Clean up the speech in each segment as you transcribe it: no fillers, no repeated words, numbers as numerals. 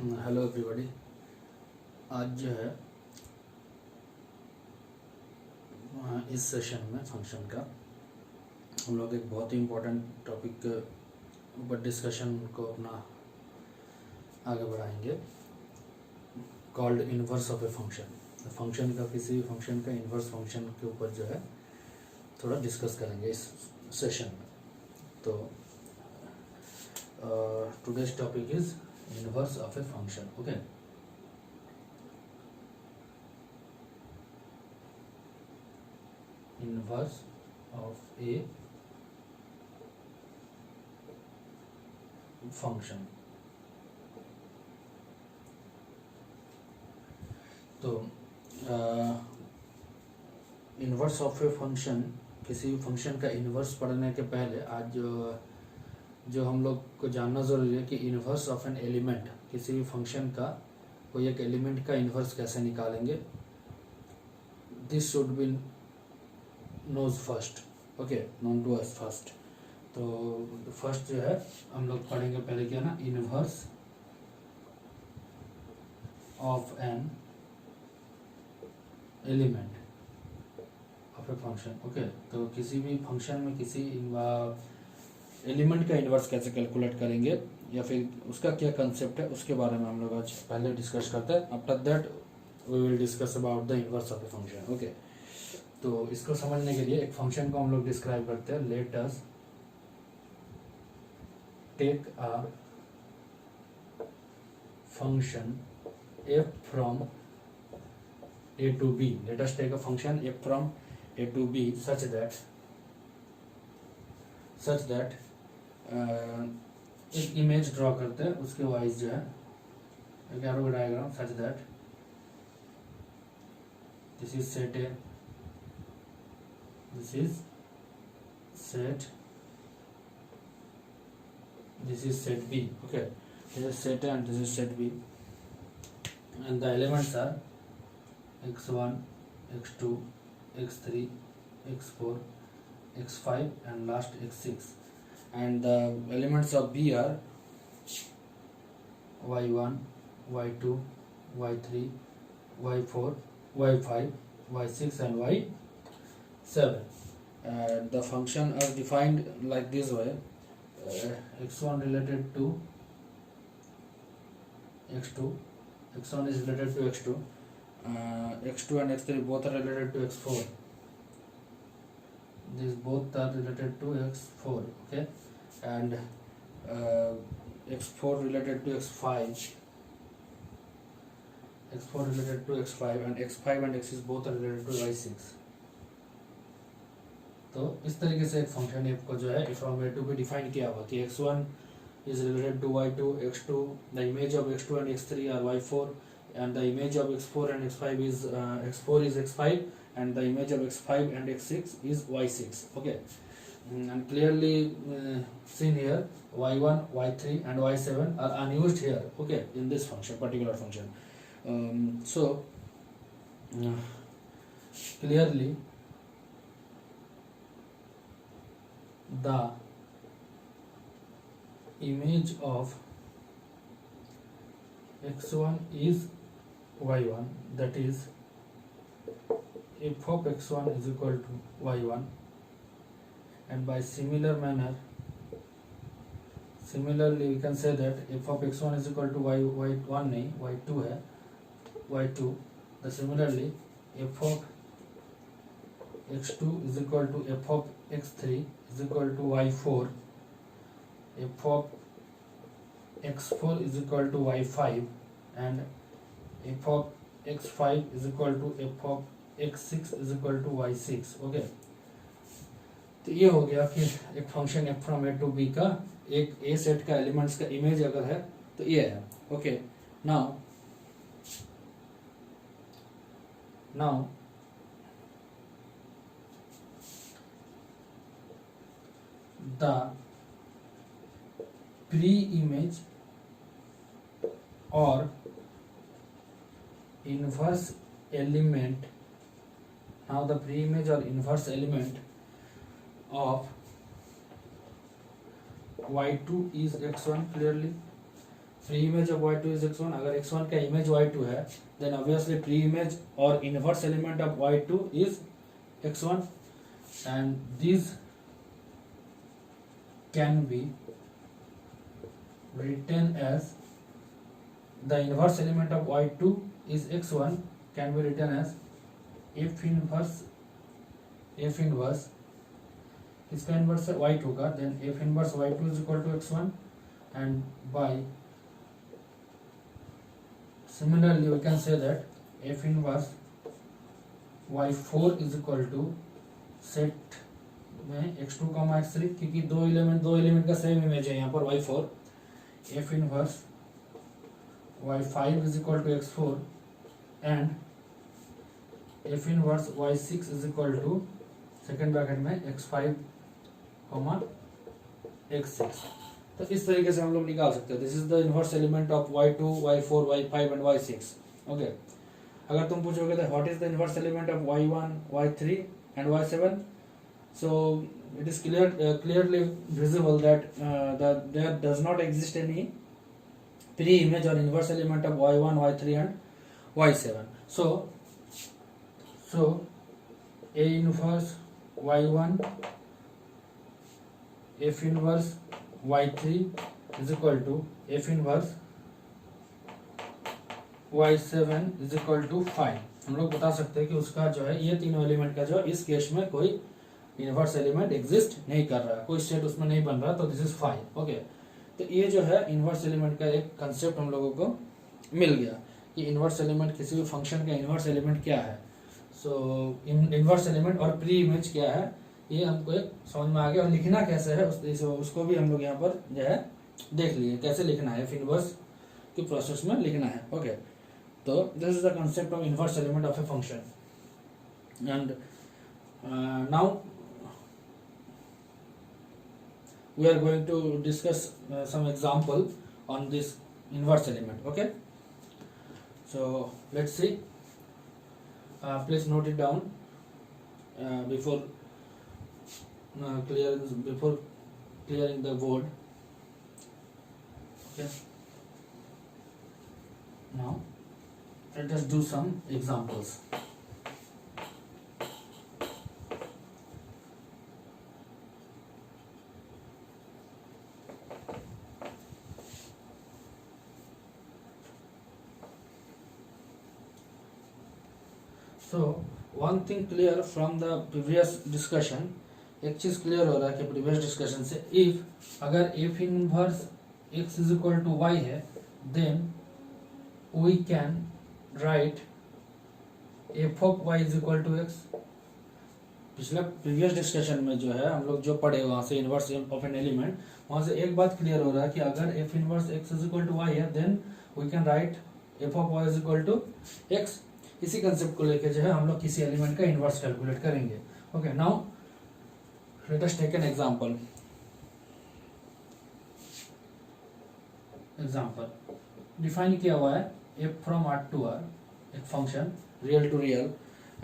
Hello everybody. आज जो है इस सेशन में फंक्शन का हम लोग एक बहुत ही इम्पोर्टेंट टॉपिक के ऊपर डिस्कशन को अपना आगे बढ़ाएंगे, called inverse of a function. Function का किसी भी फंक्शन का इन्वर्स फंक्शन के ऊपर जो है थोड़ा डिस्कस करेंगे इस सेशन में। तो today's topic is inverse of a function. Okay, inverse of a function. तो इन्वर्स ऑफ ए फंक्शन, किसी भी फंक्शन का इन्वर्स पढ़ने के पहले आज जो हम लोग को जानना ज़रूरी है कि इन्वर्स ऑफ एन एलिमेंट, किसी भी फंक्शन का कोई एक एलिमेंट का इन्वर्स कैसे निकालेंगे, this should be known first. Okay, known to us first. तो फर्स्ट जो है हम लोग पढ़ेंगे पहले क्या ना, inverse of an element of a function. Okay, तो किसी भी फंक्शन में किसी एलिमेंट का इन्वर्स कैसे कैलकुलेट करेंगे या फिर उसका क्या कंसेप्ट है, उसके बारे में हम लोग आज पहले डिस्कस करते हैं। After that we will discuss about the inverse of a function. Okay, तो इसको समझने के लिए एक फंक्शन को हम लोग डिस्क्राइब करते हैं। Let us take a function f from a to b. Let us take a function f from a to b such that एक इमेज ड्रॉ करते हैं, उसके वाइज जो है एक arrow diagram such that this is set A, this is set, this is set B. Okay, this is set A and this is set B, and the elements are x1, x2, x3, x4, x5 and last x6, and the elements of B are y1, y2, y3, y4, y5, y6 and y7. The function are defined like this way. X1 related to x2, x1 is related to x2, x2 and x3 both are related to x4. These both are related to x4. Okay, and x4 related to x5, x4 related to x5 and x5 and x6 both are related to y6. तो इस तरीके से एक function f को जो है from a to b define किया हुआ कि x1 is related to y2, x2, the image of x2 and x3 are y4, and the image of x4 and x5 is x4 is x5, and the image of x5 and x6 is y6. Okay, and clearly seen here y1, y3 and y7 are unused here. Okay, in this function, particular function. So clearly the image of x1 is y1, that is f of x1 is equal to y1, and by similar manner, similarly we can say that f of x1 is equal to y1 नहीं, y2 है, y2. The similarly f of x2 is equal to f of x3 is equal to y4, f of x4 is equal to y5, and f of x5 is equal to f of x6 is equal to y6. Okay, तो ये हो गया कि एक function f from a to b का एक a set का elements का इमेज अगर है तो ये है. Okay, now the pre-image or inverse element, now the pre-image or inverse element of y2 is x1 clearly, pre image of y2 is x1, अगर x1 का इमेज y2 है देन ऑब्वियसली प्री इमेज और inverse element of y2 is x1 and this can B written as the inverse element of y2 is x1 can be written as f inverse इसका inverse है y2 का, then f inverse y2 is equal to x1 and by similarly we can say that f inverse y4 is equal to set में x2, x3 क्योंकि दो element का same image है यहाँ पर y4, f inverse y5 is equal to x4 and f inverse y6 is equal to second bracket में x5, x6। तो इस तरीके से हम लोग निकाल सकते हैं। This is the inverse element of y2, y4, y5 and y6। Okay, अगर तुम पूछोगे तो what is the inverse element of y1, y3 and y7, so it is clearly visible that there does not exist any pre-image or inverse element of y1, y3 and y7. So a inverse y1 f inverse y3 is equal to f inverse y7 is equal to 5। हम लोग बता सकते हैं कि उसका जो है ये तीनों एलिमेंट का जो इस केस में कोई इनवर्स एलिमेंट एग्जिस्ट नहीं कर रहा है, कोई स्टेट उसमें नहीं बन रहा, तो दिस इज 5। ओके, तो ये जो है इनवर्स एलिमेंट का एक कंसेप्ट हम लोगों को मिल गया कि इनवर्स एलिमेंट किसी भी फंक्शन का इनवर्स एलिमेंट क्या है। सो इनवर्स एलिमेंट और प्री इमेज क्या है ये हमको एक समझ में आ गया, और लिखना कैसे है उसको भी हम लोग यहाँ पर जो है देख लिए कैसे लिखना है, इनवर्स की प्रोसेस में लिखना है। ओके, तो this is the concept of inverse element of a function and now we are going to discuss some example on this inverse element. Okay, so let's see, please note it down before clearing the board. Okay, now let us do some examples. So one thing clear from the previous discussion, एक चीज clear हो रहा है कि previous discussion से, if अगर f inverse x is equal to y है then we can write f of y is equal to x। पिछले प्रीवियस डिस्कशन में जो है हम लोग जो पढ़े वहां से इनवर्स ऑफ एन एलिमेंट, वहां से एक बात क्लियर हो रहा है कि अगर f inverse x is equal to y है then we can write f of y is equal to x। इसी कंसेप्ट को लेके जो है हम लोग किसी एलिमेंट का इनवर्स कैलकुलेट करेंगे। Okay, now let us take an example. Define किया हुआ है f from r to r, एक function real to real,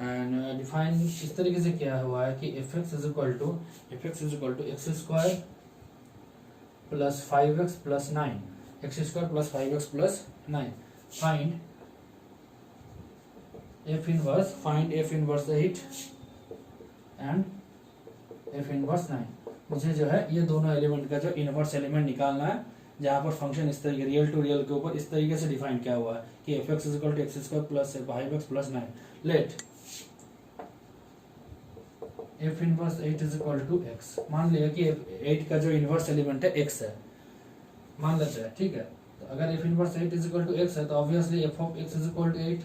and define इस तरीके से किया हुआ है कि fx is equal to X square plus 5x plus 9, x square plus 5x plus 9। Find f inverse 8 and f inverse 9। मुझे जो है ये दोनों एलिमेंट का जो इनवर्स एलिमेंट निकालना है, जहाँ पर फंक्शन इस तरीके रियल टू रियल के ऊपर इस तरीके से डिफाइन किया हुआ है कि fx is equal to X square plus 5x plus 9। Let f inverse 8 is equal to x। मान लिया कि 8 का जो इनवर्स एलिमेंट है x है, मान लेते हैं, ठीक है। तो अगर f inverse 8 is equal to x है तो obviously f of x is equal to 8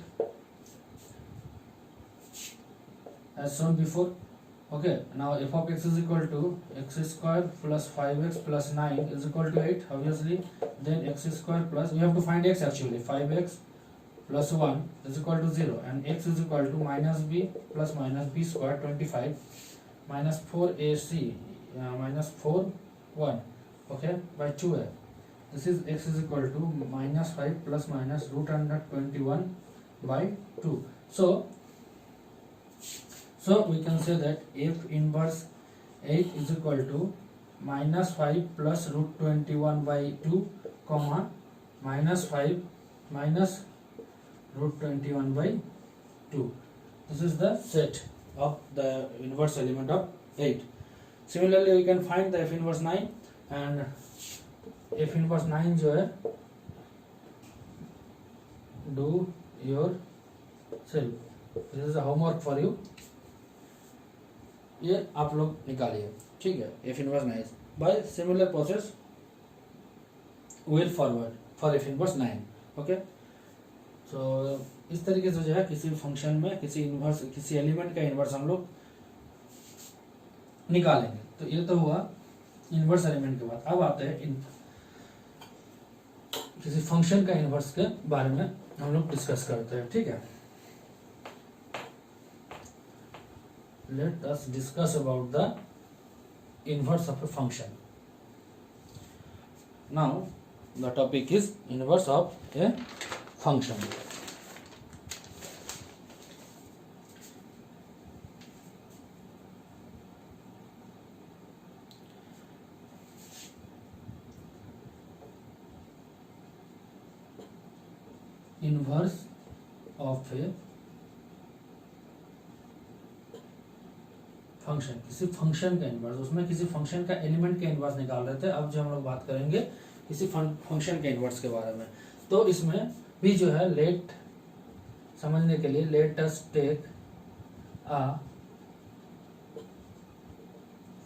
as shown before. Okay, now f of x is equal to x square plus 5x plus 9 is equal to 8 obviously, then x square plus, we have to find x actually, 5x plus 1 is equal to 0 and x is equal to minus b plus minus b square 25 minus 4ac minus 4 1, okay, by 2 है। This is x is equal to minus 5 plus minus root under 21 by 2. So we can say that f inverse 8 is equal to minus 5 plus root 21 by 2 comma -5 minus √21/2. This is the set of the inverse element of 8. Similarly we can find the f inverse 9, and f inverse 9 जो है do yourself. This is a homework for you. ये आप लोग निकालिए, ठीक है. f inverse 9 by similar process will forward for f inverse 9. Okay, सो इस तरीके से जो है किसी फंक्शन में किसी एलिमेंट का इन्वर्स हम लोग निकालेंगे. तो ये तो हुआ इन्वर्स एलिमेंट के बाद. अब आते हैं किसी फंक्शन का इन्वर्स के बारे में हम लोग डिस्कस करते हैं, ठीक है. Let us discuss about the inverse of a function. Now the topic is inverse of a function. Inverse of a function, किसी फंक्शन का इनवर्स, उसमें किसी फंक्शन का एलिमेंट का इनवर्स निकाल रहे थे. अब जो हम लोग बात करेंगे किसी फंक्शन के इनवर्स के बारे में, तो इसमें भी जो है लेट समझने के लिए let us take a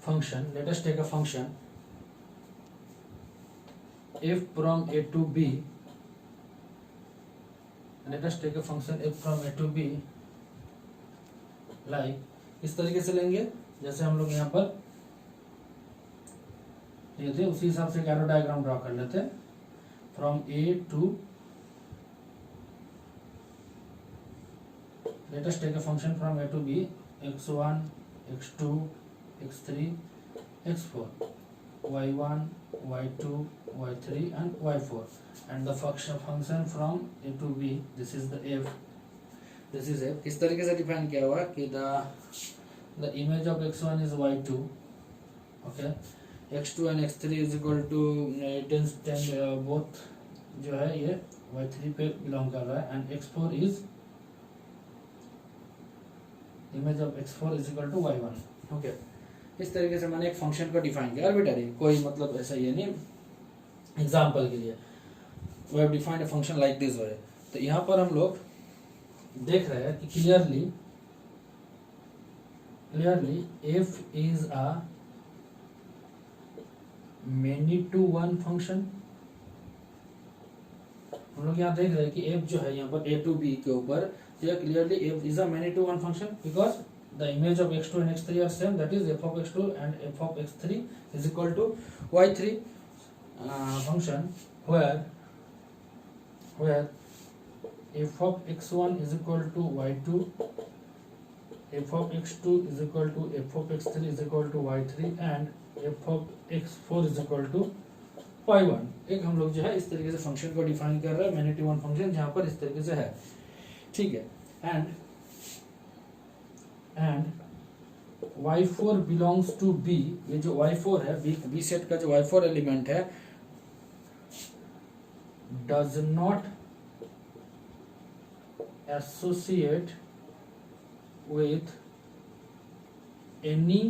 function, let us take a function f from a to b. Let us take a function f from a to b like इस तरीके से लेंगे जैसे हम लोग यहाँ पर ये थे, उसी हिसाब से एरो डायग्राम ड्रॉ कर लेते हैं. From a to, let us take a function from a to b x1 x2 x3 x4 y1 y2 y3 and y4, and the function from a to b, this is the f, this is f. इस तरीके से define किया हुआ कि the image of x1 is y2, okay, x2 and x3 is equal to 10 both जो है ये y3 पे बिलोंग कर रहा है, and x4 is image of x4 is equal to y1. okay, इस तरीके से मैंने एक फंक्शन को डिफाइन किया. आर्बिट्ररी, कोई मतलब ऐसा ये नहीं, एग्जाम्पल के लिए we have defined a function like this way. तो यहाँ पर हम लोग देख रहे हैं कि clearly f is a many to one function. हम लोग यहाँ देख रहे हैं कि f जो है यहाँ पर a to b के ऊपर, तो clearly f is a many to one function because the image of x2 and x3 are same, that is f of x2 and f of x3 is equal to y3. Function where f of x1 is equal to y2, f of x2 is equal to f of x3 is equal to y3 and f of x4 is equal to y1. एक हम लोग जो है इस तरीके से function को define कर रहे हैं, मैनी टू वन फंक्शन जहाँ पर इस तरीके से है, ठीक है. And y4 belongs to b. ये जो y4 है, b सेट का जो y4 एलिमेंट है does not associate with any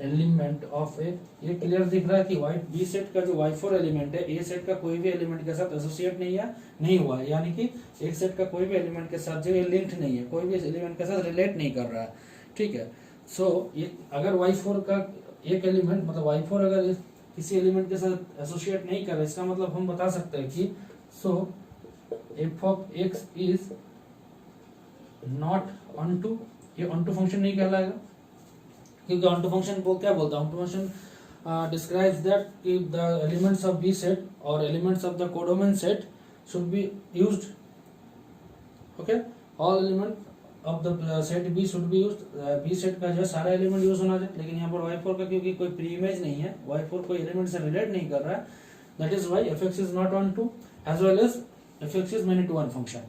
element of a. ये क्लियर दिख रहा है कि बी सेट का जो y4 एलिमेंट है ए सेट का कोई भी एलिमेंट के साथ एसोसिएट नहीं हुआ है, यानी कि एक सेट का कोई भी एलिमेंट के साथ जो ये लिंक्ड नहीं है, कोई भी एलिमेंट के साथ रिलेट नहीं कर रहा है, ठीक है. सो ये अगर y4 का एक एलिमेंट मतलब y4 अगर किसी एलिमेंट के साथ एसोसिएट नहीं कर रहा है, इसका मतलब हम बता सकते हैं कि सो f of x is not onto, ये onto फंक्शन नहीं कहलाएगा, क्योंकि onto फंक्शन क्या बोलता है, onto function describes that if the elements of B set or elements of the codomain set should be used, okay, all element of the set B should be used. B set का जो सारा element use होना चाहिए, लेकिन यहाँ पर y4 का क्योंकि कोई प्री इमेज नहीं है, y4 कोई एलिमेंट से रिलेट नहीं कर रहा है, that is why fx is not onto as well as fx is many to one function,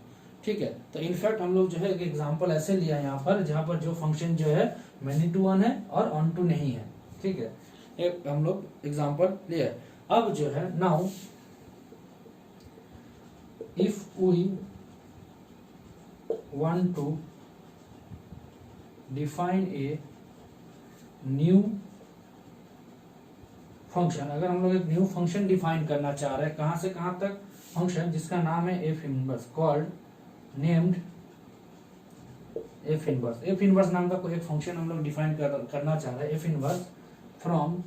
ठीक है. तो इनफैक्ट हम लोग जो है एक एग्जांपल ऐसे लिया यहाँ पर जहाँ पर जो फंक्शन जो है many to one है और on to नहीं है, ठीक है. एक हम लोग एग्जांपल लिया. अब जो है now if we want to define a new function, अगर हम लोग एक न्यू फंक्शन डिफाइन करना चाह रहे हैं, कहां से कहां तक, फंक्शन जिसका नाम है F inverse, called named F inverse. F inverse नाम का कोई एक फंक्शन हम लोग डिफाइन करना चाह रहे हैं, F inverse from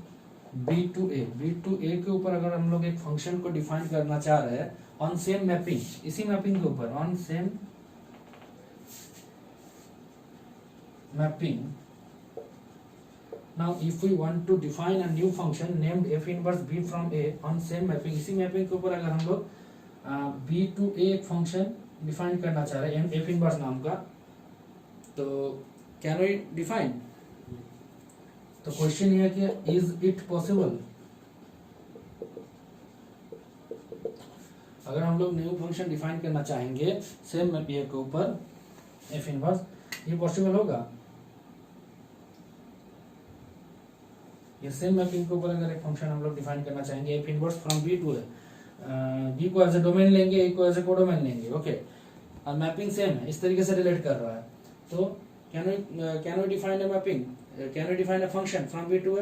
B to A. B to A के ऊपर अगर हम लोग एक फंक्शन को डिफाइन करना चाह रहे हैं ऑन सेम मैपिंग, इसी मैपिंग के ऊपर, on same mapping. Now if we want to define a new function named f inverse b from a on same mapping, इसी मैपिंग के ऊपर अगर हम लोग b to a एक फंक्शन डिफाइन करना चाह रहे हैं f inverse नाम का, तो कैन वी डिफाइन? तो क्वेश्चन ये है कि इज इट पॉसिबल? अगर हम लोग न्यू फंक्शन डिफाइन करना चाहेंगे सेम मैपिंग के ऊपर f inverse, ये पॉसिबल होगा? ये सेम मैपिंग के ऊपर अगर एक फंक्शन हम लोग डिफाइन करना चाहेंगे F inverse from B to A, B को एज ए डोमेन लेंगे, ए को एज ए कोडोमेन लेंगे, ओके, और मैपिंग सेम है, इस तरीके से रिलेट कर रहा है, तो can we define a mapping, can we define a function from B to A?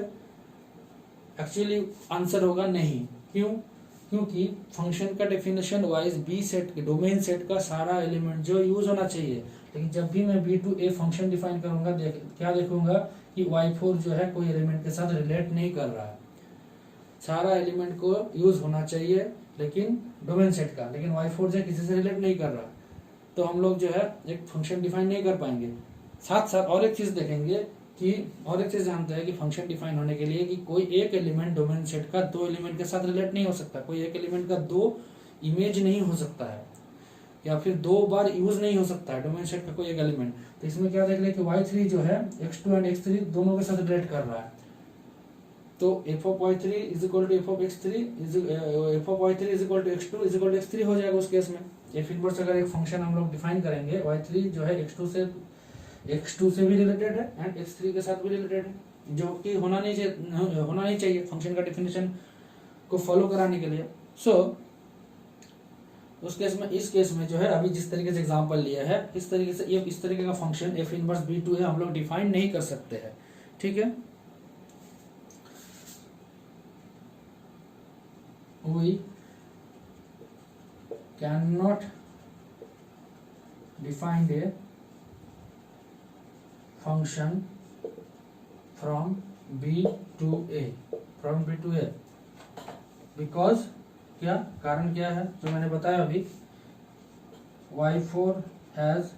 Actually answer होगा नहीं। क्यों? क्योंकि फंक्शन का definition wise B set, domain set का सारा एलिमेंट जो यूज होना चाहिए, लेकिन जब भी मैं B to A function define करूंगा, क्या देखूंगा कि y4 जो है कोई एलिमेंट के साथ रिलेट नहीं कर रहा है, सारा एलिमेंट को यूज होना चाहिए लेकिन डोमेन सेट का, लेकिन y4 जो है किसी से रिलेट नहीं कर रहा, तो हम लोग जो है एक फंक्शन डिफाइन नहीं कर पाएंगे। साथ साथ और एक चीज देखेंगे कि, और एक चीज जानते हैं कि फंक्शन डिफाइन होने के लिए कि कोई एक एलिमेंट डोमेन सेट का दो एलिमेंट के साथ रिलेट नहीं हो सकता, कोई एक एलिमेंट का दो इमेज नहीं हो सकता है, या फिर दो बार यूज नहीं हो सकता है डोमेन सेट का कोई एक एलिमेंट। तो इसमें क्या देख ले कि y3 जो है x2 एंड x3 दोनों के साथ रिलेट कर रहा है, तो f of y3 is equal to f of x3 f of y3 is equal to x2 is equal to x3 हो जाएगा उस केस में। f इनवर्स अगर एक फंक्शन हम लोग डिफाइन करेंगे, y3 जो है x2 से भी रिलेटेड है एंड x3 के साथ भी रिलेटेड है, जो कि होना नहीं चाहिए फंक्शन का डेफिनेशन को फॉलो कराने के लिए। सो उस केस में, इस केस में जो है अभी जिस तरीके से एग्जांपल लिया है, इस तरीके से ये इस तरीके का फंक्शन f इनवर्स b2 है हम लोग डिफाइन नहीं कर सकते हैं, ठीक है। we cannot define a function from b to a because क्या कारण क्या है जो मैंने बताया अभी, y4 is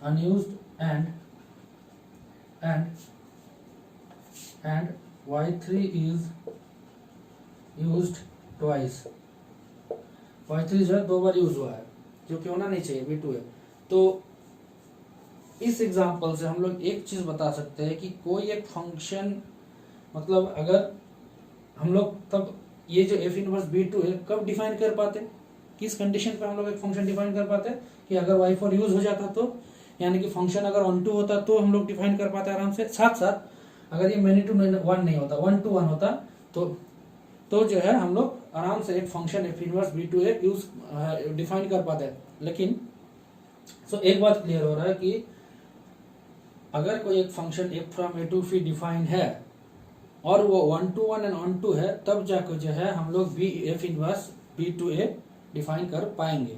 unused and y3 is used twice। y3 जो है दो बार यूज हुआ है, जो कि होना नहीं चाहिए, b2 है। तो इस एग्जाम्पल से हम लोग एक चीज बता सकते हैं कि कोई एक फंक्शन, मतलब अगर हम लोग तब ये जो f इनवर्स b2 है कब डिफाइन कर पाते, किस कंडीशन पे हम लोग एक फंक्शन डिफाइन कर पाते कि अगर y4 यूज हो जाता तो, यानी कि फंक्शन अगर 1 to 1 होता तो हम लोग डिफाइन कर पाते आराम से। साथ साथ अगर ये मेनी टू 1 नहीं होता, 1 to 1 होता तो जो है हम लोग आराम से एक फंक्शन f इनवर्स b2 है यूज डिफाइन कर पाते हैं। लेकिन एक बात क्लियर हो रहा है कि अगर कोई एक function f from a to f define है और वो 1 to 1 एंड 1 to है, तब जाकर जो है हम लोग f इनवर्स b2a डिफाइन कर पाएंगे।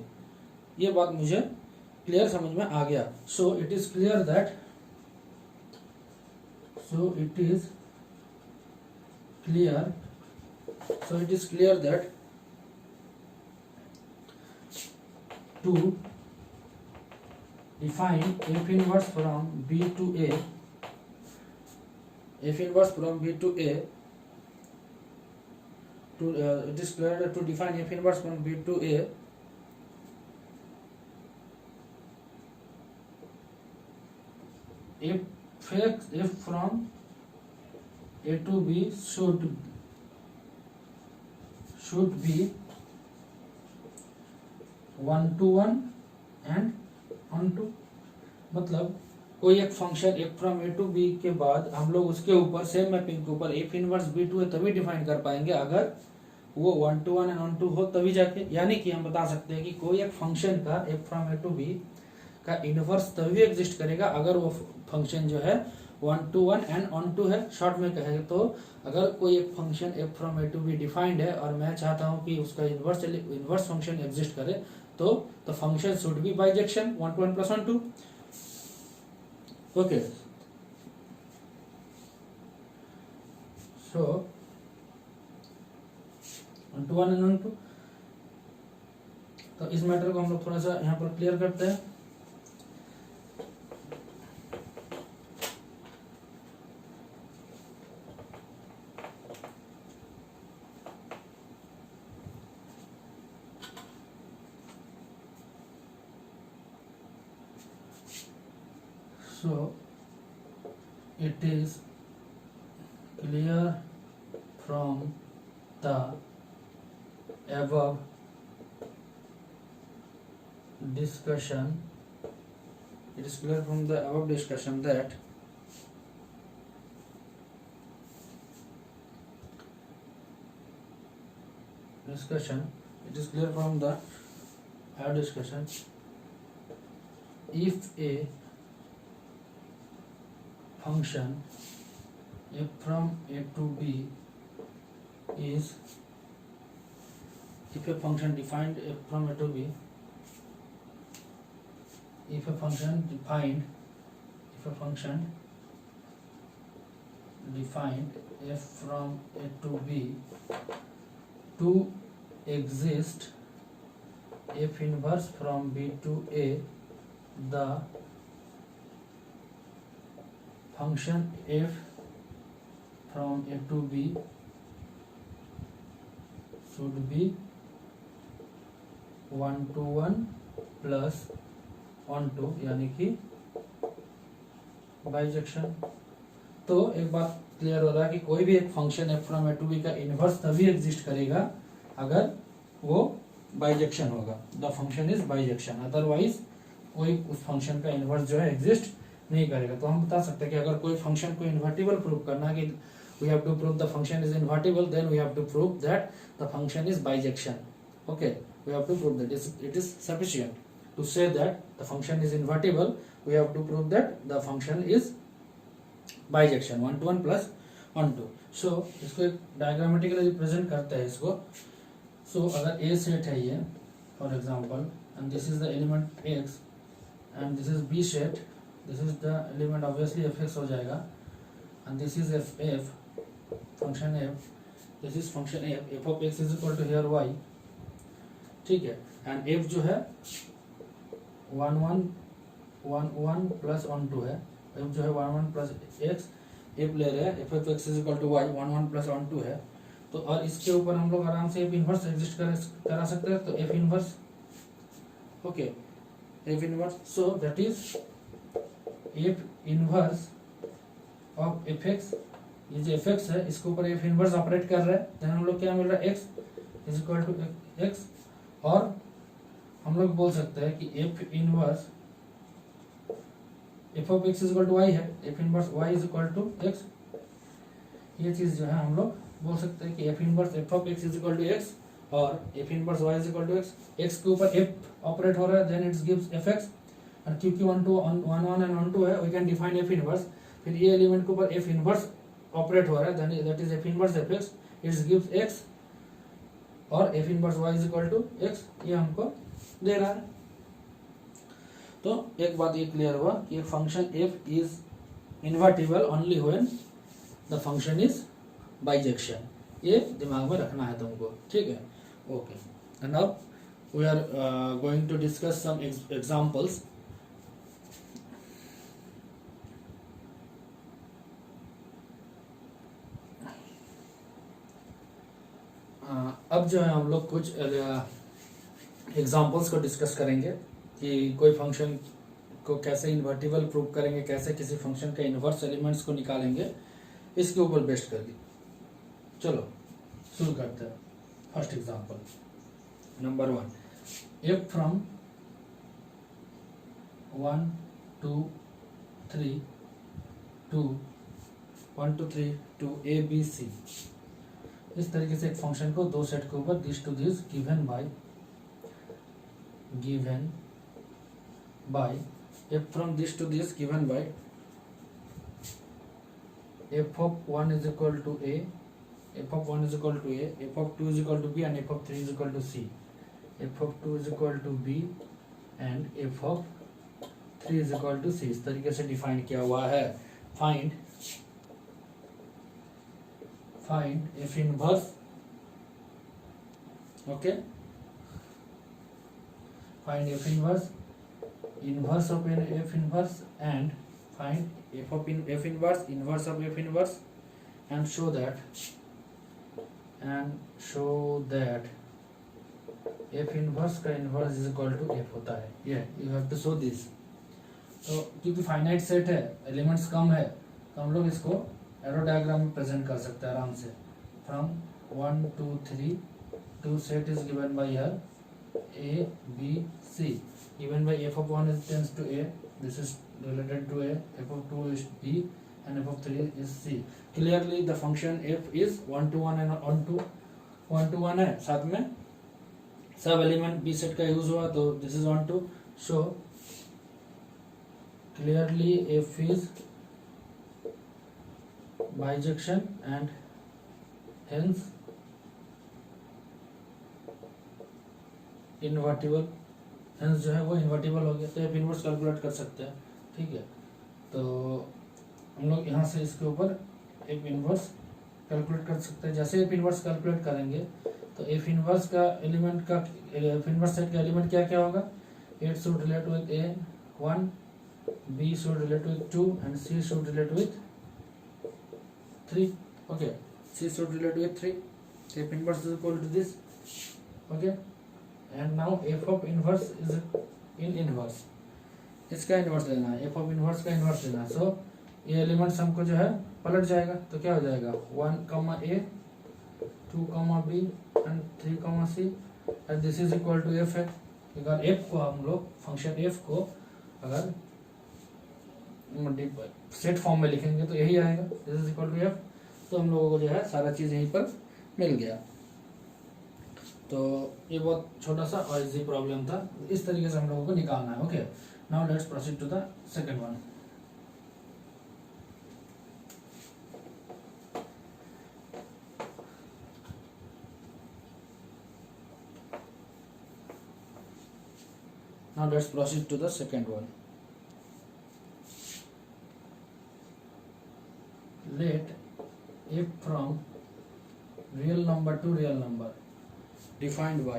ये बात मुझे क्लियर समझ में आ गया। So it is clear that to define f inverse from b to a, f inverse from b to a, to it is clear that to define f inverse from b to a, f from a to b should be 1 to 1 and 1 to मतलब कोई एक function F from A to B के बाद हम लोग उसके ऊपर same mapping के ऊपर एफ इनवर्स बी टू है तभी डिफाइन कर पाएंगे अगर वो 1 to 1 एंड 1 to हो तभी जाके, यानी कि हम बता सकते हैं कि कोई एक फंक्शन का F from A to B का इनवर्स तभी एग्जिस्ट करेगा अगर वो फंक्शन जो है 1 to 1 एंड 1 to है। शॉर्ट में कहे तो अगर कोई एक function F from A to B defined है और मैं चाहता हूं कि उसका इनवर्स फंक्शन एग्जिस्ट करे तो the function should be bijection 1 to 1 plus 1 to। Okay, so 1 to 1 and 1 to, तो इस मैटर को हम लोग थोड़ा सा यहाँ पर क्लियर करते हैं। So it is clear from the above discussion, it is clear from the above discussion that it is clear from the above discussion if a function f from a to b is, if a function defined f from a to b, if a function defined f from a to b to exist f inverse from b to a, the function f from a to b should be 1 to 1 plus 1 to, यानी कि bijection. तो एक बात clear हो रहा है कि कोई भी एक function f from a to b का इनवर्स तभी एग्जिस्ट करेगा अगर वो बाइजेक्शन होगा, the function is bijection, otherwise कोई उस फंक्शन का इनवर्स जो है एग्जिस्ट नहीं करेगा। तो हम बता सकते हैं कि अगर कोई फंक्शन को इन्वर्टिबल प्रूव करना कि we have to prove the function is invertible, then we have to prove that the function is bijection. Okay, we have to prove that it is sufficient to say that the function is invertible, we have to prove that the function is bijection 1 to 1 plus 1 to। So इसको एक diagrammatically represent करते हैं इसको। सो अगर ए set है ये for example and this is the element X and this is B set, this is the element obviously F X हो जाएगा and this is F F function F, this is function F, F of X is equal to here Y, ठीक है। And F जो है 1 1 plus 1 2 है, F जो है 1 1 plus x, F ले रहे हैं F of X is equal to Y, 1 1 plus 1 2 है। तो और इसके ऊपर हम लोग आराम से एफ इनवर्स एग्जिस्ट करा सकते हैं, तो F inverse, okay, F inverse, so that is F inverse of F x, ये जो एफ एक्स है इसके ऊपर एफ इनवर्स ऑपरेट कर रहा है, देन हम लोग क्या मिल रहा है X is equal to X, और हम लोग बोल सकते हैं कि F inverse F of X is equal to Y है, F inverse Y is equal to X, ये चीज जो है हम लोग बोल सकते हैं कि F inverse F of X is equal to X और F inverse Y is equal to X, X के ऊपर एफ ऑपरेट हो रहा है then it's gives F X, और क्योंकि 1 to 1 एंड 1 2 है we can define F inverse, फिर ये एलिमेंट के ऊपर एफ इनवर्स ऑपरेट हो रहा है then that is F inverse F X, it's gives X और F inverse Y is equal to X, ये हमको दे रहा है। तो एक बात ये क्लियर हुआ कि function F is invertible only when the function is bijection, ये दिमाग में रखना है तुमको, ठीक है। Okay, and now we are going to discuss some examples. अब जो है हम लोग कुछ एग्जांपल्स को डिस्कस करेंगे कि कोई फंक्शन को कैसे इन्वर्टिबल प्रूव करेंगे, कैसे किसी फंक्शन के इनवर्स एलिमेंट्स को निकालेंगे, इसके ऊपर बेस्ड करके। चलो शुरू करते हैं। First example number 1, F from 1 2 3 2 1 2 3 to a b c। इस तरीके से एक फंक्शन को दो सेट के ऊपर this to this given by f from this to this given by f of 1 is equal to a, f of 1 is equal to a, f of 2 is equal to b and f of 3 is equal to c, f of 2 is equal to b and f of 3 is equal to c। इस तरीके से define किया हुआ है। Find f inverse, okay, find f inverse of f inverse and find f of f inverse of f inverse and show that f inverse का inverse is equal to f होता है। ये you have to show this। तो क्योंकि finite set है, elements कम है, तो हम लोग इसको एरो डायग्राम में प्रेजेंट कर सकते हैं आराम से। From 1 2 3 2 set is given by here a b c, given by f of 1 is tends to a, this is related to a, f of 2 is b and f of 3 is c। clearly the function f is 1 to 1 and 1 to 1 है, साथ में सब element b set का use हुआ, तो this is 1 to show clearly f is bijection and hence invertible, hence जो है वो इन्वर्टिबल हो गया, तो एफ इनवर्स कैलकुलेट कर सकते हैं। ठीक है, तो हम लोग यहाँ से इसके ऊपर एफ इनवर्स कैलकुलेट कर सकते हैं। जैसे एफ इनवर्स कैलकुलेट करेंगे तो एफ इनवर्स का एलिमेंट का एफ इनवर्स सेट का एलिमेंट क्या क्या होगा, 8 should relate with A 1, B should relate with 2 and C should relate with 3। Okay, C should relate with 3, F inverse is equal to this. Okay, and now f of inverse is in inverse, इसका inverse लेना है, f of inverse का inverse लेना है। सो ये elements हमको जो है पलट जाएगा, तो क्या हो जाएगा 1 a 2 b and 3 c and this is equal to f है। अगर f को हम लोग फंक्शन f को अगर सेट फॉर्म में लिखेंगे तो यही आएगा, this is equal to f। तो हम लोगों को जो है सारा चीज यहीं पर मिल गया। तो ये बहुत छोटा सा और इजी प्रॉब्लम था, इस तरीके से हम लोगों को निकालना है। Okay, now let's proceed to the second one. Now let's proceed to the second one. Let if from real number to real number defined by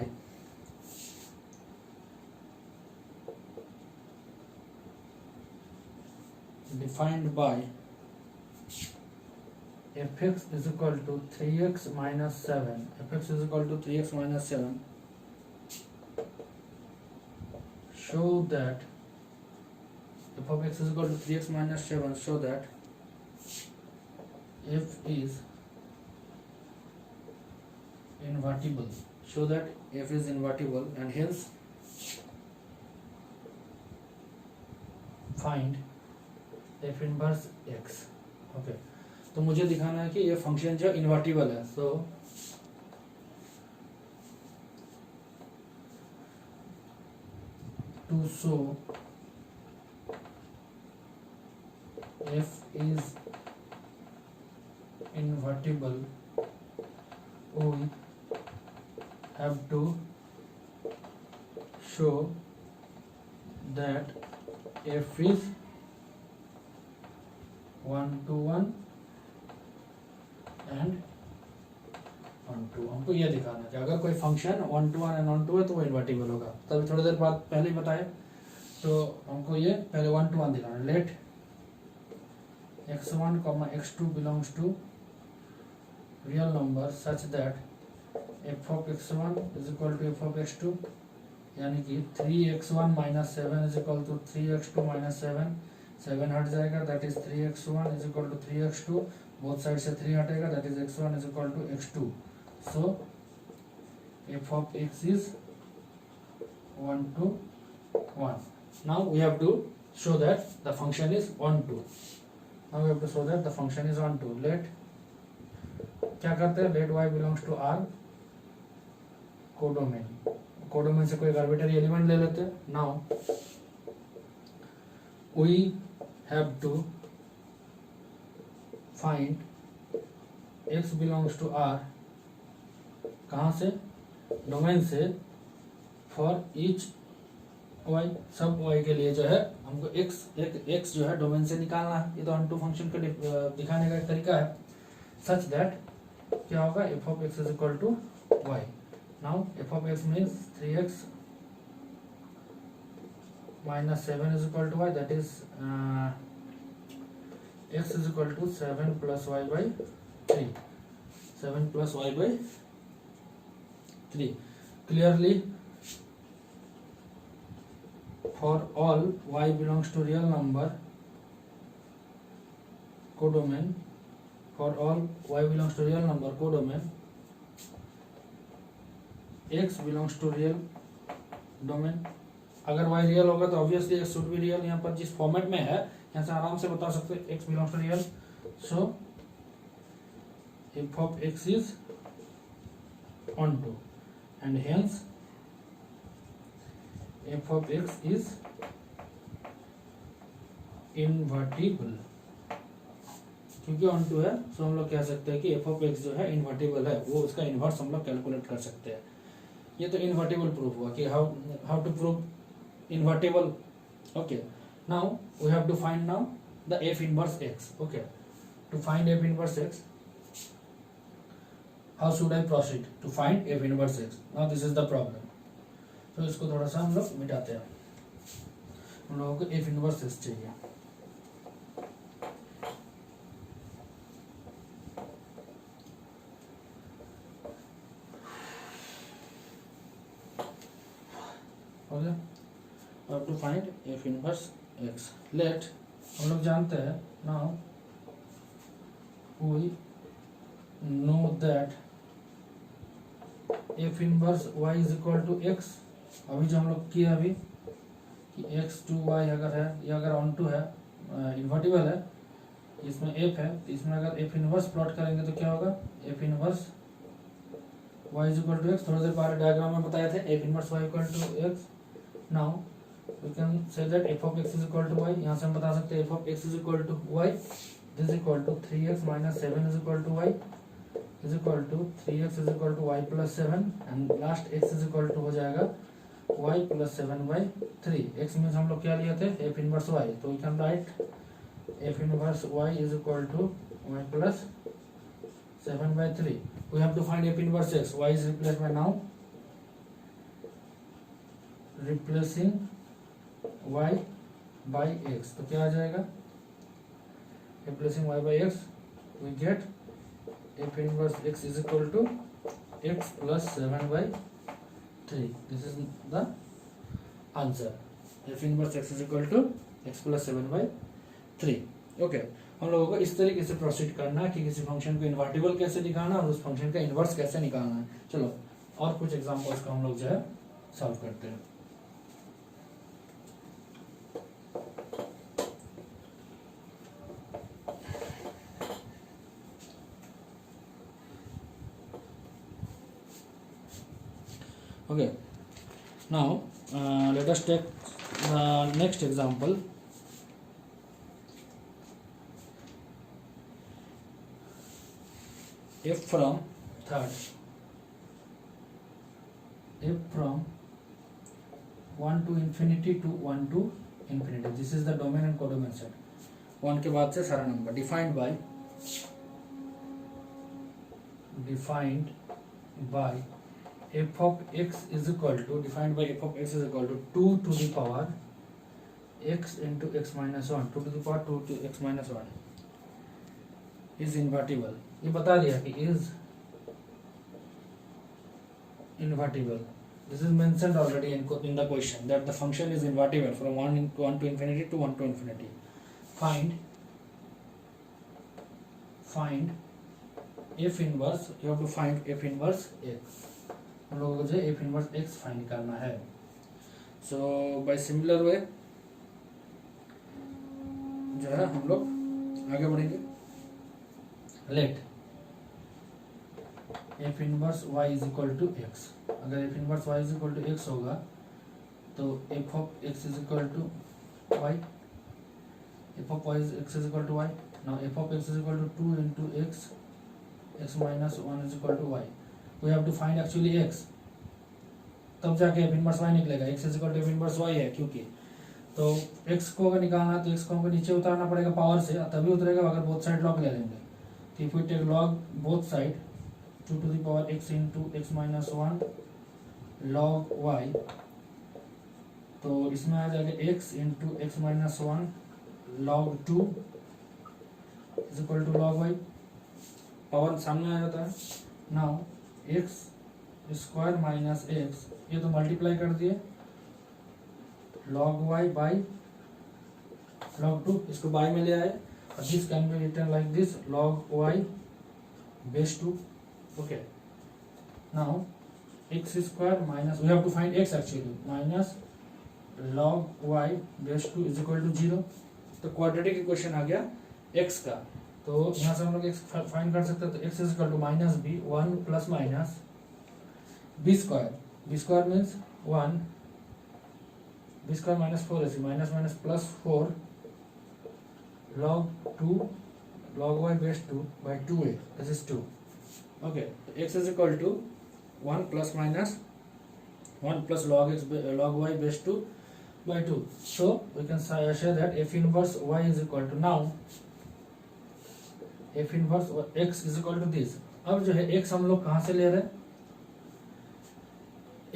fx is equal to 3x minus 7, fx is equal to 3x minus 7, show that f of x is equal to 3x minus 7, show that f is invertible, show that f is invertible and hence find f inverse x। Okay, तो मुझे दिखाना है कि ये function जो invertible है। So to show f is invertible we have to show that f is 1 to 1 and 1 to 1। हमको ये दिखाना है कि अगर कोई फंक्शन 1 to 1 एंड 1 to 1 तो वो इन्वर्टिबल होगा। तभी थोड़ी देर बाद पहले ही बताए, तो हमको ये पहले 1 to 1 दिखाना है। Let x1, x2 belongs to real number such that f of x1 is equal to f of x2, यानी कि 3x1 minus 7 is equal to 3x2 minus 7, 7 हट जाएगा, that is 3x1 is equal to 3x2, both side से 3 हटेगा, that is x1 is equal to x2। so f of x is 1 to 1। now we have to show that the function is on to. Now we have to show that the function is on to. Let क्या करते हैं, let y belongs to R codomain, codomain से कोई arbitrary element ले लेते हैं. Now we have to find x belongs to R, कहाँ से, डोमेन से, फॉर ईच y, सब y के लिए जो है हमको x जो है डोमेन से निकालना है. ये तो ऑन टू फंक्शन का दिखाने का एक तरीका है. सच दैट क्या होगा, f of x is equal to y. Now f of x means 3x minus 7 is equal to y, that is x is equal to 7 plus y by 3. 7 plus y by 3. Clearly for all y belongs to real number codomain, for all y belongs to real number codomain, x belongs to real domain. अगर y real होगा तो obviously x should be real. यहाँ पर जिस format में है यहाँ से आराम से बता सकते हैं x belongs to real. So f of x is onto and hence f of x is invertible. क्योंकि onto है सो हम लोग कह सकते हैं कि f of x जो है इन्वर्टिबल है, वो उसका इन्वर्स हम लोग कैलकुलेट कर सकते हैं. ये तो इन्वर्टिबल प्रूफ हुआ कि how to prove invertible. Okay, now we have to find now the f inverse x. Okay, to find f inverse x, how should I proceed to find f inverse x? Now this is the problem. So इसको थोड़ा सा हम लोग मिटाते हैं. हम लोगों को f inverse x चाहिए. Okay, we have to find f inverse x. Let हम लोग जानते हैं now we know that f inverse y is equal to x. अभी जो हम लोग किया अभी कि x to y अगर है, या अगर on to है, इन्वर्टिबल है, इसमें f है, तो इसमें अगर f इनवर्स प्लॉट करेंगे तो क्या होगा, f inverse y is equal to x. थोड़ी देर पहले डायग्राम में बताए थे f inverse y equal to x. Now we can say that f of x is equal to y. यहाँ से हम बता सकते हैं f of x is equal to y. This is equal to 3x minus 7 is equal to y is equal to 3x is equal to y plus 7 and last x is equal to हो जाएगा y plus 7 by 3. x means हम लोग क्या लिए थे, f inverse y. तो we can write f inverse y is equal to y plus 7 by 3. We have to find f inverse x. y is replaced by now replacing y by x. तो क्या आ जाएगा, replacing y by x we get f inverse x is equal to x plus 7 by 3. This is the answer. f inverse x is equal to x plus 7 by 3. Okay, हम लोगों को इस तरीके से प्रोसीड करना है कि किसी फंक्शन को इन्वर्टिबल कैसे दिखाना और उस फंक्शन का इन्वर्स कैसे निकालना है. चलो और कुछ एग्जांपल्स का हम लोग जो है सॉल्व करते हैं. Okay, now let us take the next example. F from 1 to infinity to 1 to infinity. This is the domain and codomain set. 1 के बाद से सारा number defined by f of x is equal to, defined by f of x is equal to 2 to the power x into x minus 1. 2 to the power 2 to x minus 1 is invertible. ये बता दिया कि is invertible. This is mentioned already in the question that the function is invertible from 1 to infinity to 1 to infinity. Find f inverse. You have to find f inverse x. हम लोगों को जो f inverse x find करना है. So by similar way जो है हम लोग आगे बढ़ेंगे। Let F inverse Y is equal to X, अगर F inverse Y is equal to X होगा तो F of X is equal to Y, F of Y X is equal to Y. Now F of X is equal to 2 into X, X minus 1 is equal to Y. We have to find actually X, तब जाके F inverse Y निकलेगा। X is equal to F inverse Y है क्योंकि, तो x को अगर निकालना है तो एक्स को हमको नीचे उतारना पड़ेगा पावर से, तभी उतरेगा अगर बोथ साइड लॉग ले लेंगे। तो if we take log both side 2 to the power x into x minus 1 log y, तो इसमें आ जाएगा x into x minus 1 log 2 is equal to log y, power सामने आ जाता है। Now x square minus x, ये तो multiply कर दिए log y by log 2, इसको बाय में ले आए, और this can be written like this log y base 2। Okay, now x square minus, we have to find x actually, minus log y base 2 is equal to 0। तो quadratic equation आ गया x का, तो यहाँ से हम लोग x फाइंड कर सकते हैं। तो x is equal to minus b, 1 plus minus b square means 1, b square minus 4ac, minus minus plus 4 log 2 log y base 2 by 2a, this is 2। Okay, x is equal to 1 plus minus 1 plus log x log y base 2 by 2। So we can say that f inverse y is equal to, now f inverse x is equal to this। अब जो है x हम लोग कहाँ से ले रहे हैं,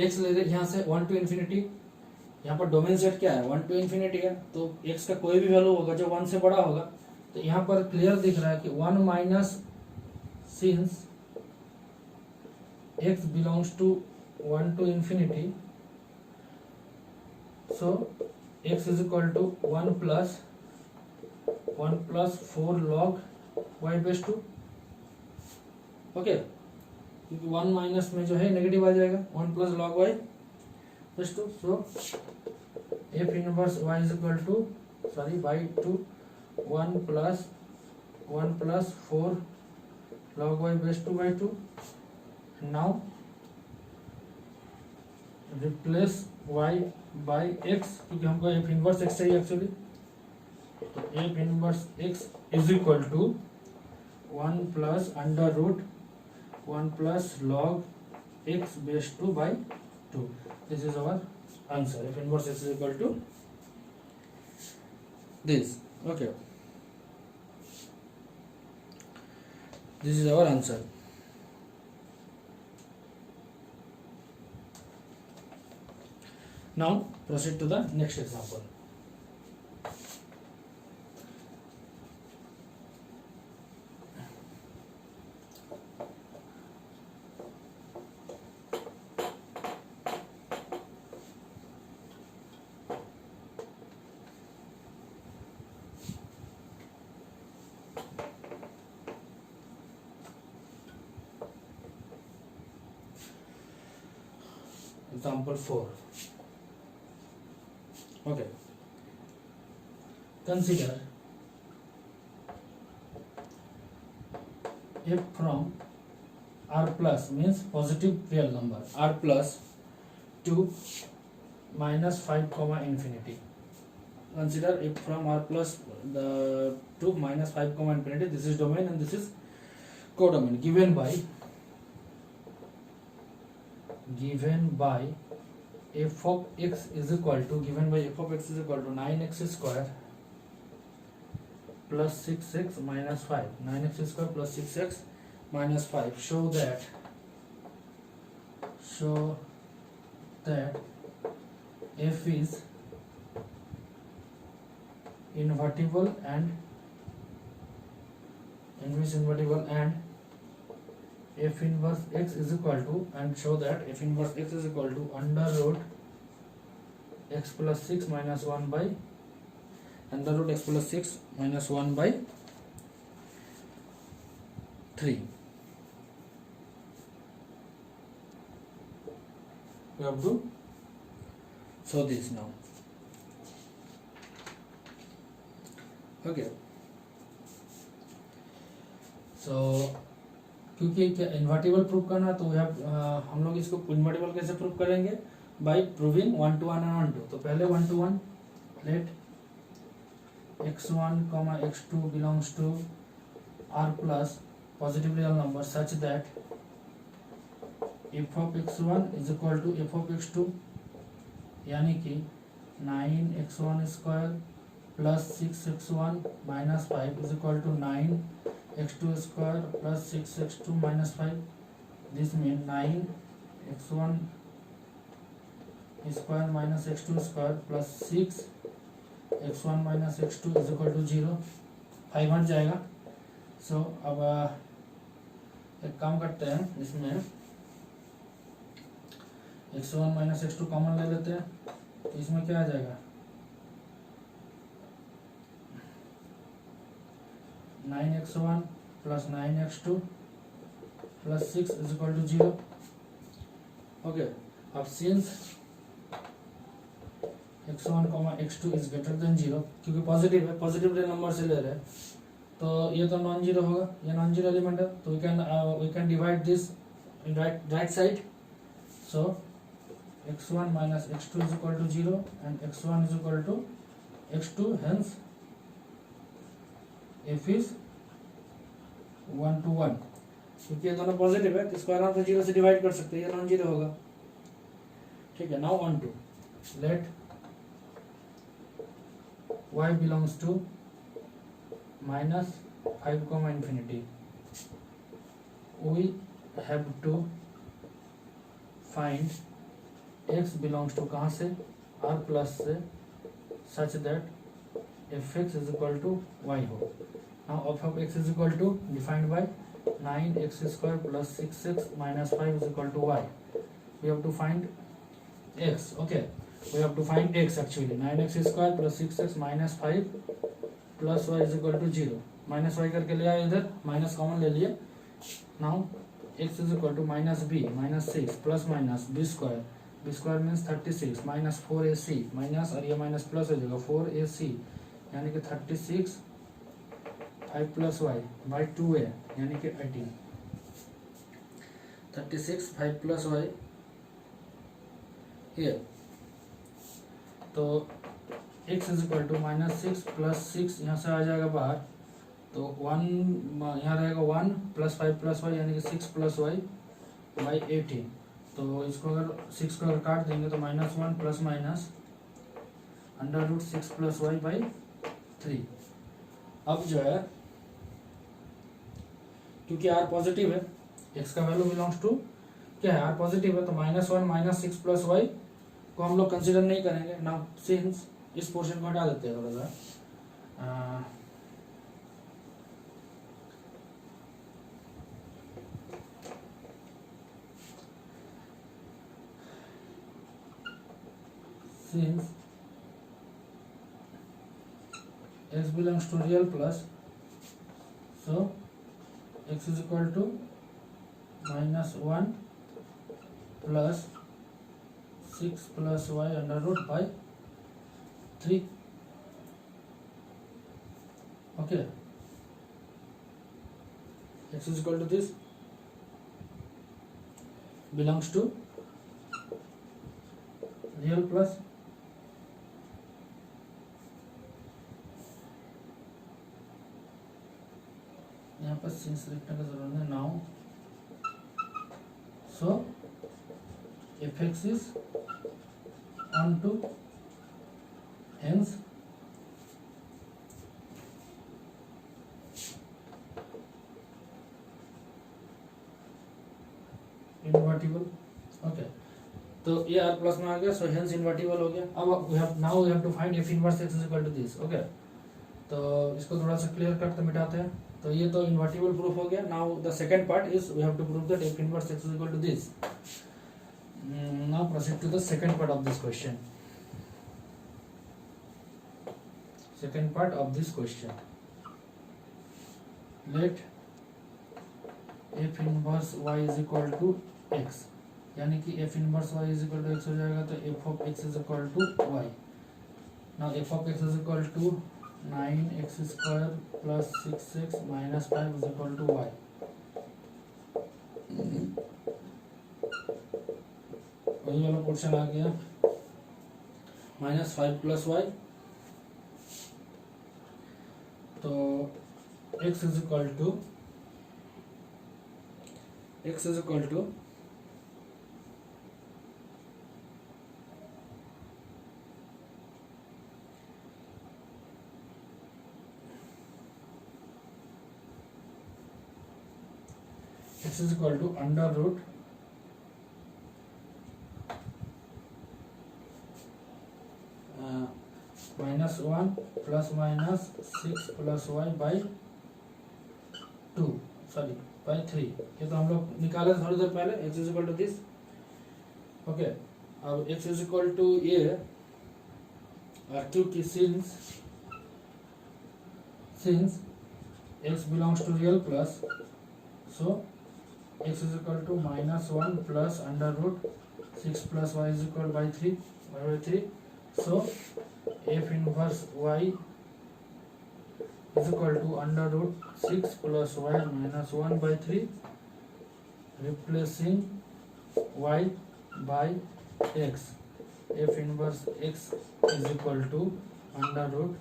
x ले रहे हैं यहाँ से 1 to infinity, यहाँ पर डोमेन सेट क्या है 1 to infinity है, तो x का कोई भी वैल्यू होगा जो 1 से बड़ा होगा। तो यहाँ पर क्लियर दिख रहा है कि 1 minus since x belongs to 1 to infinity, so x is equal to 1 plus 4 log y base 2। Okay, क्योंकि 1 माइनस में जो है नेगेटिव आ जाएगा, 1 plus log y base 2। So f inverse y is equal to by 2 1 plus 4 log y base 2 by 2। Now replace y by x, क्योंकि हमको f inverse x चाहिए actually, तो f inverse x is equal to 1 plus under root 1 plus log x base 2 by 2। This is our answer, f inverse x is equal to this. Okay, this is our answer. Now proceed to the next example. Example 4. Okay, consider f from r plus means positive real number r plus to minus 5 comma infinity. Consider f from r plus to minus 5 comma infinity. This is domain and this is codomain given by f of x is equal to 9x square plus 6x minus 5, 9x square plus 6x minus 5. Show that f is invertible and f inverse x is equal to, and show that f inverse x is equal to under root x plus 6 minus 1 by under root x plus 6 minus 1 by 3. We have to show this now. Okay. So क्योंकि क्या invertible prove करना तो हम लोग इसको invertible कैसे prove करेंगे, bye proving 1 to 1 and 1 to। तो पहले 1 to 1 let x1 x2 belongs to R plus positive real number such that f of x1 is equal to f of x2, यानी कि 9x1 square plus 6x1 minus 5 is equal to 9x2 square plus 6x2 minus 5. This means 9x1 square minus x2 square plus 6x1 minus x2 is equal to 0. 5 हट जाएगा। सो अब एक काम करते हैं, इसमें x1 माइनस x2 कॉमन ले लेते हैं, तो इसमें क्या आ जाएगा 9x1 plus 9x2 plus 6 is equal to 0। ओके, अब since x1 x2 is greater than 0, क्योंकि पॉजिटिव है, पॉजिटिव रियल नंबर से ले रहे हैं, तो ये तो नॉन जीरो होगा, ये नॉन जीरो एलिमेंट है, तो we can divide this in right side. So x1 minus x2 is equal to 0 and x1 is equal to x2, hence f is 1 to 1। क्योंकि ये दोनों पॉजिटिव है तो इसको आराम से 0 से डिवाइड कर सकते हैं, ये नॉन जीरो होगा। ठीक है, now on to let y belongs to minus 5 comma infinity। we have to find x belongs to कहाँ से, r प्लस से, such that f(x) is equal to y हो। now f of x is equal to defined by 9x square plus 6x minus 5 is equal to y। we have to find x। okay, we have to find x actually, 9x square plus 6x minus 5 plus y is equal to 0। Minus y करके ले आए, इधर minus common ले लिए। now x is equal to minus b minus 6 plus minus b square means 36 minus 4ac minus, और ये minus plus हो जाएगा 4ac, यानी कि 36 5 प्लस y by 2a यानी कि 18। 36 5 प्लस y ये, तो x is equal to -6 plus 6 यहाँ से आ जाएगा बाहर, तो 1 यहाँ रहेगा 1 प्लस 5 प्लस y यानी कि 6 प्लस y बाई 18। तो इसको अगर 6 को अगर काट देंगे तो -1 plus minus √6 plus y by 3। अब जो है क्योंकि r पॉजिटिव है, x का वैल्यू बिलोंग्स टू क्या है, r पॉजिटिव है, तो -1 -6 प्लस y को हम लोग कंसिडर नहीं करेंगे। नाउ सिंस इस पोर्शन को हटा देते हैं थोड़ा सा, since x belongs to real plus, so x is equal to -1 plus 6 plus y under root by 3। okay, x is equal to this, belongs to real plus, यहाँ पर सिंस लिखने का जरूरत है। Now so f(x) is on to, hence invertible. Okay, तो ये r plus में आ गया, सो हेंस इन्वर्टिबल हो गया। अब we have to find f inverse x is equal to this. Okay, तो इसको थोड़ा सा क्लियर करते मिटाते हैं। तो ये तो इन्वर्टिबल प्रूफ हो गया। Now the second part is we have to prove that f inverse x is equal to this. Now proceed to the second part of this question. Second part of this question, let f inverse y is equal to x, यानी कि f inverse y is equal to x हो जाएगा, तो f of x is equal to y। Now f of x is equal to 9x square plus 6x minus 5 is equal to y. वही वाला question आ गया, -5 plus Y, तो x is equal to x is equal to under root -1 plus minus 6 plus y by 2, sorry by 3। ये तो हम लोग निकाले थोड़ी देर पहले, x is equal to this। Okay, अब x is equal to ये और क्योंकि since x belongs to real plus, so x is equal to -1 plus under root 6 plus y is equal by 3, so f inverse y is equal to under root 6 plus y minus 1 by 3, replacing y by x, f inverse x is equal to under root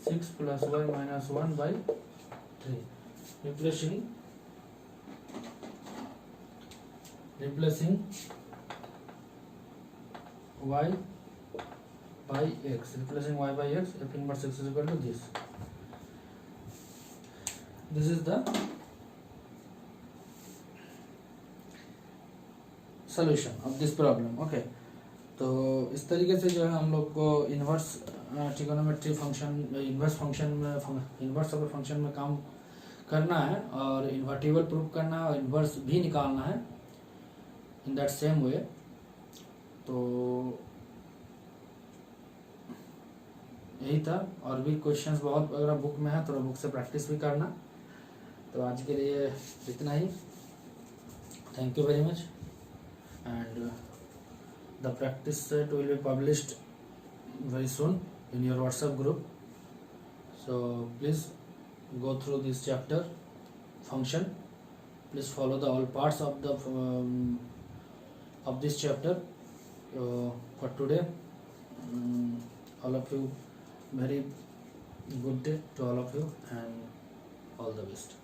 6 plus y minus 1 by 3, replacing y by x, f inverse x is equal to this is the solution of this problem। Okay, तो इस तरीके से जो है हम लोग को inverse trigonometry function, inverse of function में काम करना है और इन्वर्टिबल प्रूव करना है और इन्वर्स भी निकालना है इन दैट सेम वे। तो यही था, और भी क्वेश्चंस बहुत अगर बुक में है, थोड़ा बुक से प्रैक्टिस भी करना। तो आज के लिए इतना ही, thank you very much, and the practice set will be published very soon in your WhatsApp group, so please go through this chapter function, please follow the all parts of the of this chapter। For today, all of you, very good day to all of you and all the best।